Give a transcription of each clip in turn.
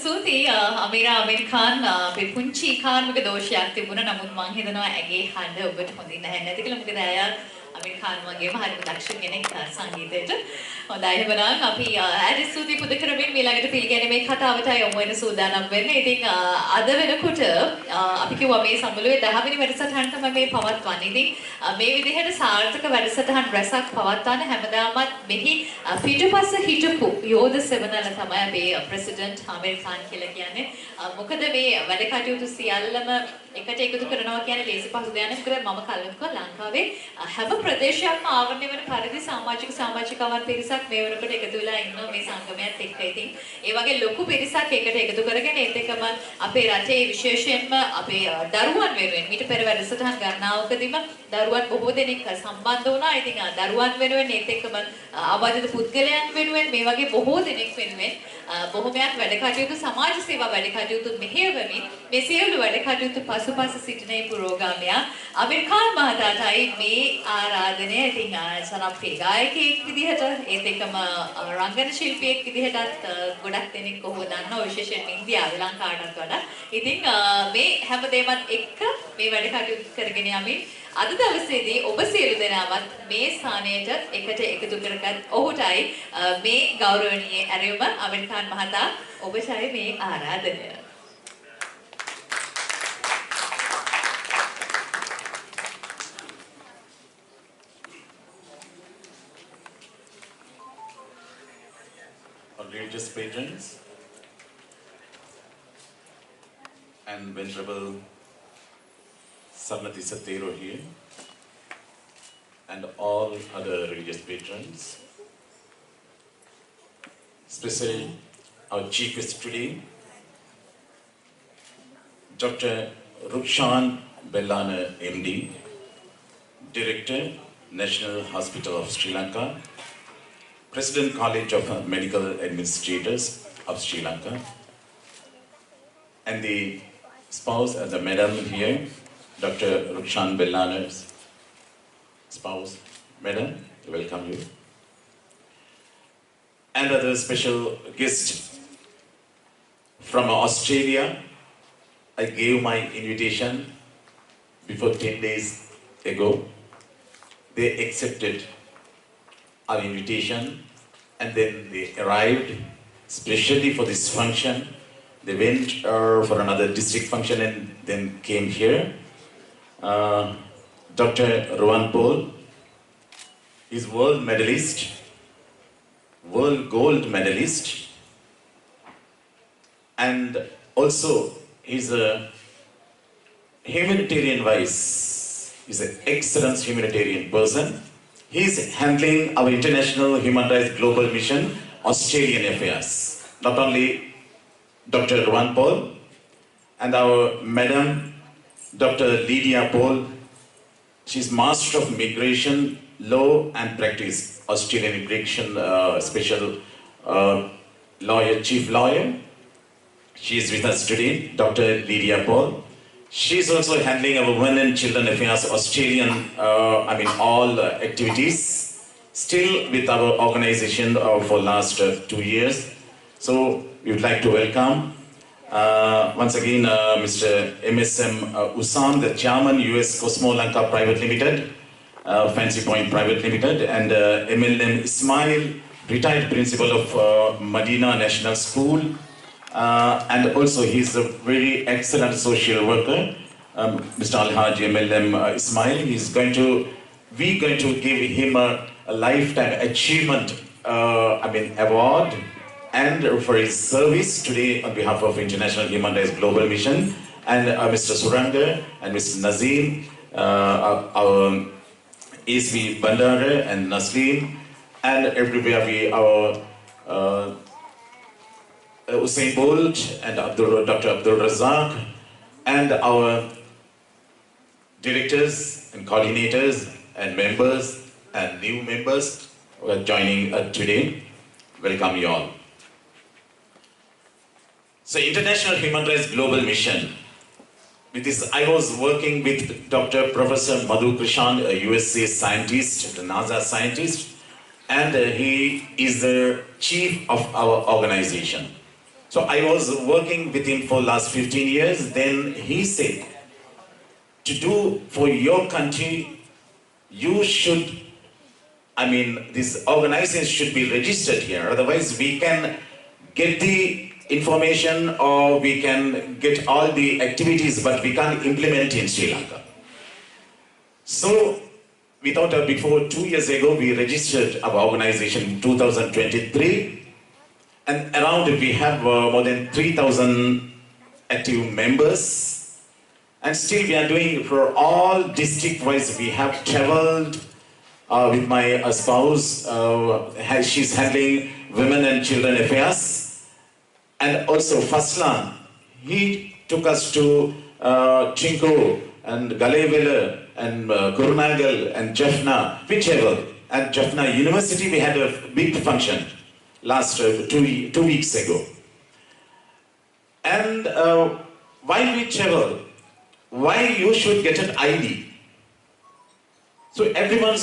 සූති අමීර් ඛාන් අපේ පුංචි කාර්මික දෝෂයක් තිබුණා. නමුත් මං හිතනවා ඇගේ හඬ ඔබට හොඳින් ඇහෙන්නේ නැති කියලා. මොකද ඇය අමීර් ඛාන් වගේම හරිම දක්ෂ කෙනෙක් සංගීතයට. හොඳයි එහෙනම් අපි ඇයට ස්තුති පුද කරමින් ඊළඟට පිළිගැනීමේ කතාවට යමු වෙන සූදානම් වෙන්නේ. ඉතින් අද වෙනකොට අපි කිව්වා මේ සමුළුවේ 10 වෙනි වැඩසටහන තමයි මේ පවත්වන්නේ. ඉතින් මේ විදිහට සාර්ථක වැඩසටහන් රැසක් පවත්වන්න හැමදාමත් මෙහි පිටුපස හිටපු යෝධ සෙවණල තමයි අපේ ප්‍රෙසිඩන්ට් ආමීර් ඛාන් කියලා කියන්නේ. මොකද මේ වැඩ කටයුතු සියල්ලම එකට එකතු කරනවා කියන්නේ ලේසි පහසු දෙයක් නෙවෙයි. මොකද මම කලින් කිව්වා ලංකාවේ හැම ප්‍රදේශයක්ම ආවරණය වෙන පරිදි සමාජිකවන් පිරිසක් මේ වෙනකොට එකතු වෙලා ඉන්නවා මේ සංගමයත් එක්ක. ඉතින් ඒ වගේ ලොකු පිරිසක් එකට එකතු කරගෙන ඒත් එක්කම අපේ රටේ විශේෂයෙන්ම අපේ දරුවන් වෙනුවෙන් මීට පෙර වැඩසටහන් ගණනාවකදීම දරුවන් බොහෝ දෙනෙක් සම්බන්ධ වුණා. ඉතින් දරුවන් වෙනුවෙන් ඒත් එක්කම ආබාධිත පුද්ගලයන් වෙනුවෙන් මේ වගේ බොහෝ දෙනෙක් වෙනුවෙන් බොහොමයක් වැඩ කටයුතු සමාජ සේවා වැඩ කටයුතු මෙහෙයවමින් මේ සියලු වැඩ කටයුතු පසුපස සිටින පුරෝගාමයා ආමීර් ඛාන් මහතාටයි මේ ආරාධනය. ඉතින් ජනප්‍රිය ගායකයෙක් විදිහට ඒත් එක්කම රංගන ශිල්පියෙක් විදිහටත් ගොඩක් දෙනෙක් ඔහුව දන්නවා විශේෂයෙන් ඉන්දියාවේ ලංකාවටත් වඩා. ඉතින් මේ හැමදේමත් එක්ක මේ වැඩ කටයුතු කරගෙන යමින් අද දවසේදී ඔබ සියලු දෙනාවත් මේ ස්ථානයට එකට එකතු කරගත් ඔහුටයි මේ ගෞරවනීය ඇරයුම ආමීර් ඛාන් මහතා ඔබටයි මේ ආරාධනය. Religious patrons and Venerable Sarnati Satero here and all other religious patrons, especially our chief guest today, Dr. Rukshan Bellana MD, Director, National Hospital of Sri Lanka, President College of Medical Administrators of Sri Lanka, and the spouse and the madam here, Dr. Rukshan Bellana's spouse, madam, welcome you. And other special guests from Australia. I gave my invitation before 10 days ago. They accepted our invitation and then they arrived specially for this function. They went for another district function and then came here. Dr. Rowan Paul is world medalist, world gold medalist, and also he's a humanitarian wise. He's an excellent humanitarian person. He is handling our international human rights global mission, Australian affairs. Not only Dr. Rowan Paul and our madam, Dr. Lydia Paul. She's Master of Migration, Law and Practice, Australian Immigration Special Lawyer, Chief Lawyer. She is with us today, Dr. Lydia Paul. She's also handling our women and children affairs, Australian, all activities, still with our organization for last 2 years. So we would like to welcome once again Mr. MSM Usam, the Chairman, US Cosmo Lanka Private Limited, Fancy Point Private Limited, and MLM Ismail, retired principal of Medina National School. And also he's a very excellent social worker, Mr. Alhaji MLM Ismail. We're going to give him a lifetime achievement award and for his service today on behalf of International Human Rights Global Mission, and Mr. Suranga and Mr. Nazim, our ASV Bandara and Nasreen, and everybody, our Usain Bolt and Dr. Abdul Razak, and our directors and coordinators and members and new members who are joining today. Welcome you all. So International Human Rights Global Mission. With this, I was working with Dr. Professor Madhu Krishan, a USA scientist, the NASA scientist, and he is the chief of our organization. So I was working with him for last 15 years. Then he said, to do for your country, you should, this organization should be registered here. Otherwise, we can get the information or we can get all the activities, but we can't implement in Sri Lanka. So we thought before 2 years ago, we registered our organization in 2023. And around we have more than 3,000 active members. And still we are doing for all district-wise. We have traveled with my spouse. She's handling women and children affairs. And also Faslan, he took us to Chinko and Galevela and Kurnagal and Jaffna, whichever. At Jaffna University we had a big function last 2 weeks ago. And while we travel, why you should get an ID? So everyone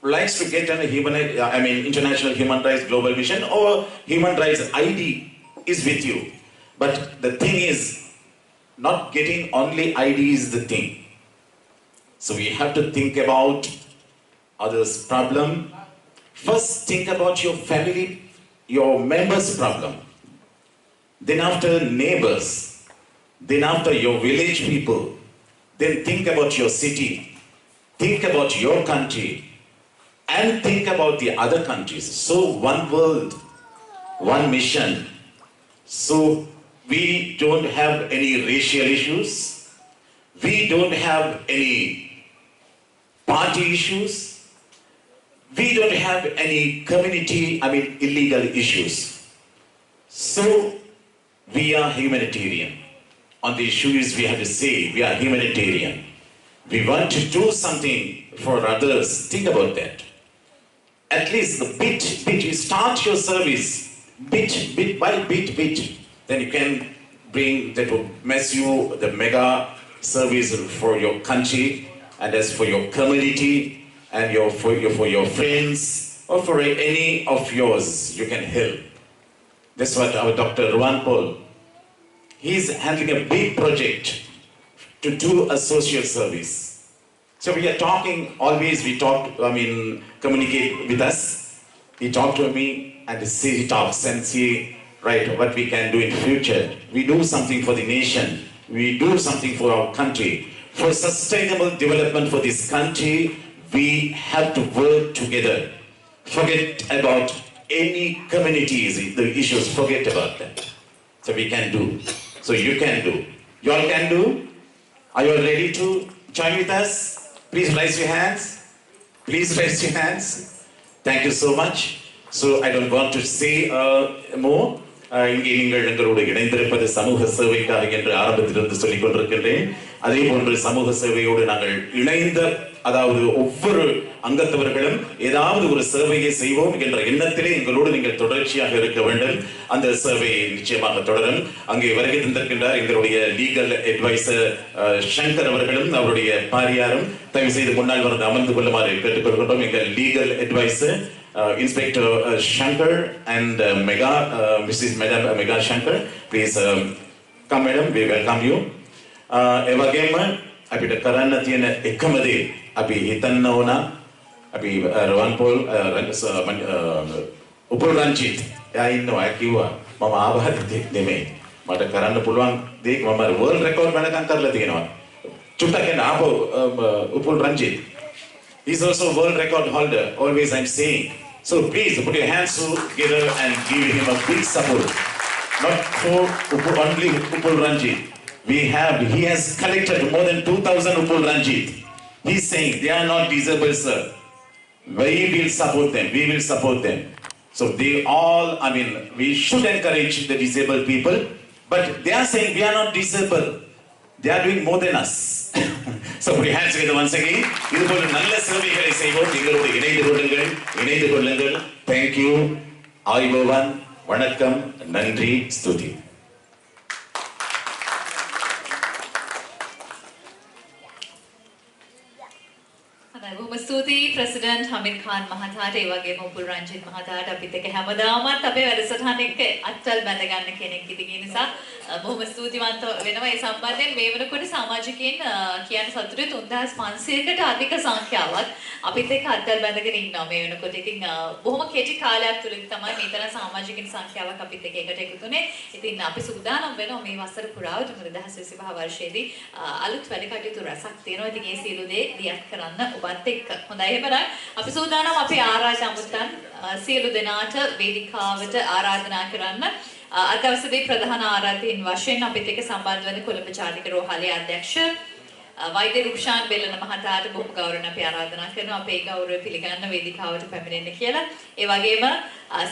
likes to get an International Human Rights Global Mission or Human Rights ID is with you. But the thing is, not getting only ID is the thing. So we have to think about others' problem. First, think about your family, your members' problem. Then after neighbors. Then after your village people. Then think about your city. Think about your country. And think about the other countries. So one world, one mission. So we don't have any racial issues. We don't have any party issues. We don't have any community, illegal issues. So we are humanitarian. On the issues we have to say we are humanitarian. We want to do something for others. Think about that. At least the bit, you start your service, bit by bit. Then you can bring, that will mess you the mega service for your country and as for your community and for your friends or for any of yours, you can help. That's what our Dr. Ruan Paul, he's handling a big project to do a social service. So we are talking, always we talk, communicate with us. He talked to me and he talks and see, right, what we can do in future. We do something for the nation. We do something for our country. For sustainable development for this country, we have to work together. Forget about any communities, the issues, forget about that. So we can do. So you can do. You all can do? Are you all ready to join with us? Please raise your hands. Please raise your hands. Thank you so much. So I don't want to say more. இங்கே நீங்கள் எங்களோடு இணைந்திருப்பது சமூக சேவைக்காக என்று ஆரம்பத்திலிருந்து சொல்லிக் கொண்டிருக்கின்றேன். அதே போன்று சமூக சேவையோடு நாங்கள் இணைந்த, அதாவது ஒவ்வொரு அங்கத்தவர்களும் ஏதாவது ஒரு சேவையை செய்வோம் என்ற எண்ணத்திலே எங்களோடு நீங்கள் தொடர்ச்சியாக இருக்க வேண்டும். அந்த சேவையை நிச்சயமாக தொடரும். அங்கே வருகை தந்திருக்கின்றார் எங்களுடைய லீகல் அட்வைசர் சங்கர் அவர்களும் அவருடைய பாரியாரும் தயவு செய்து முன்னால் வந்து அமர்ந்து கொள்ளுமாறு கேட்டுக்கொள்கின்றோம். எங்கள் legal adviser Inspector Shankar and Mrs. Madam Mega Shankar, please come, madam. We welcome you. Evagem, අපි කරන්න තියෙන එකම දේ අපි හිතන්න ඕන අපි රවන් පොල් උපුල් රංචිත් එයා ඉන්නවා කිව්වා මම ආබාධිතෙක් නෙමෙයි මට කරන්න පුළුවන් දේ මම වර්ල්ඩ් රෙකෝඩ් වෙනකන් කරලා තියෙනවා චුට්ටක් එන්න ආපහු Upul රංචිත්. He's also a world record holder, always I'm saying. So please put your hands together and give him a big support. Not for only Upul Ranjit. He has collected more than 2,000 Upul Ranjit. He's saying they are not disabled, sir. We will support them. We will support them. So they all, we should encourage the disabled people. But they are saying we are not disabled. They are doing more than us. So put your hands together once again. இது போல நல்ல சேவைகளை செய்வோம். எங்களோடு இணைந்து கொள்ளுங்கள். Thank you. ஆய்பவன் வணக்கம் நன்றி ஸ்துதி. බොහොම ස්තුතියි ප්‍රෙසිඩන්ට් හමීර් ඛාන් මහතාට ඒ වගේම උපුල් රංජිත් මහතාට අපිත් එක්ක හැමදාමත් අපේ වැඩසටහන එක්ක අත්වල බැඳ ගන්න කෙනෙක් ඉතින් ඒ නිසා බොහොම ස්තුතිවන්ත වෙනවා ඒ සම්බන්ධයෙන් මේ වෙනකොට සමාජිකයන් කියන සතුටේ 3500කට අධික සංඛ්‍යාවක් අපිත් එක්ක අත්වල බැඳගෙන ඉන්නවා මේ වෙනකොට. ඉතින් බොහොම කෙටි කාලයක් තුලදී තමයි මේ තරම් සමාජිකයන් සංඛ්‍යාවක් අපිත් එක්ක එකට එකතුනේ. ඉතින් අපි සූදානම් වෙනවා මේ වසර පුරාවටම 2025 වර්ෂයේදී අලුත් වැඩ කටයුතු රැසක් තියෙනවා. ඉතින් ඒ සියලු දේ දියත් කරන්න ඔබත් එක්ක. හොඳයි එහෙනම් අපි සූදානම් අපි ආරාධනාමුත්තන් සියලු දෙනාට වේදිකාවට ආරාධනා කරන්න. අද දවසේදී ප්‍රධාන ආරාධින් වශයෙන් අපිත් එක්ක සම්බන්ධ වෙන කොළඹ ජාතික රෝහලේ අධ්‍යක්ෂ වෛද්‍ය රුක්ෂාන් බෙල්ලන මහතාට බොහොම ගෞරවයෙන් අපි ආරාධනා කරනවා අපේ ගෞරවය පිළිගන්න වේදිකාවට පැමිණෙන්න කියලා. ඒ වගේම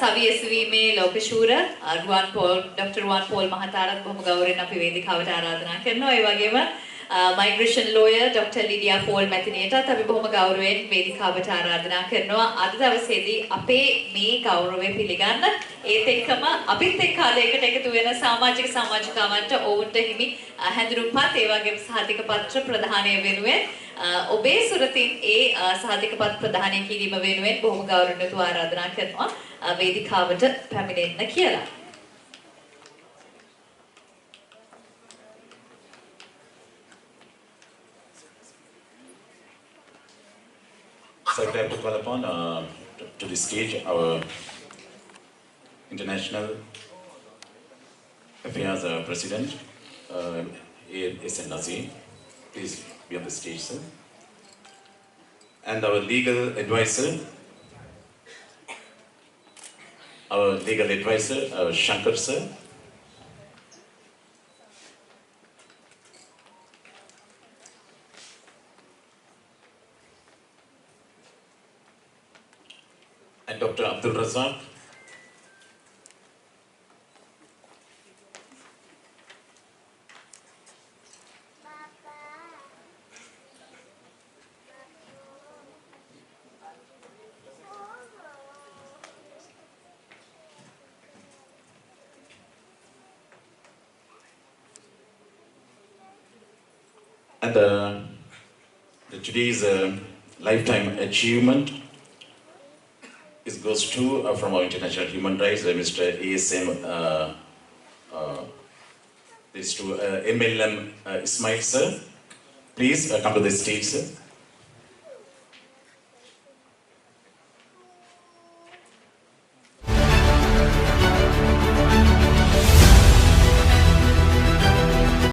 සවි එසවීමේ ලෝකශූර ඩොක්ටර් රුවන් පෝල් මහතාට බොහොම ගෞරවයෙන් අපි වේදිකාවට ආරාධනා කරනවා. ඒ වගේම migration lawyer Dr. Lydia Paul මැතිණියටත් අපි බොහොම ගෞරවයෙන් වේදිකාවට ආරාධනා කරනවා. අද දවසේදී අපේ මේ ගෞරවය පිළිගන්න ඒත් එක්කම අපිත් එක්ක අද එකට එකතු වෙන සමාජික සමාජිකාවන්ට ඔවුන්ට හිමි හැඳුනුම්පත් ඒ වගේම සහතික පත්‍ර ප්‍රදානය වෙනුවෙන් ඔබේ සුරතින් ඒ සහතික පත්‍ර ප්‍රදානය කිරීම වෙනුවෙන් බොහොම ගෞරවයෙන් ආරාධනා කරනවා වේදිකාවට පැමිණෙන්න කියලා. So I'd like to call upon to the stage our International Affairs President, A.S.N. Nazir. Please be on the stage, sir. And our legal advisor, Shankar, sir. And Dr. Abdul Razak. And today's lifetime achievement goes to from our international human rights, Mr. ASM, this to MLM Ismail, sir. Please come to the stage, sir.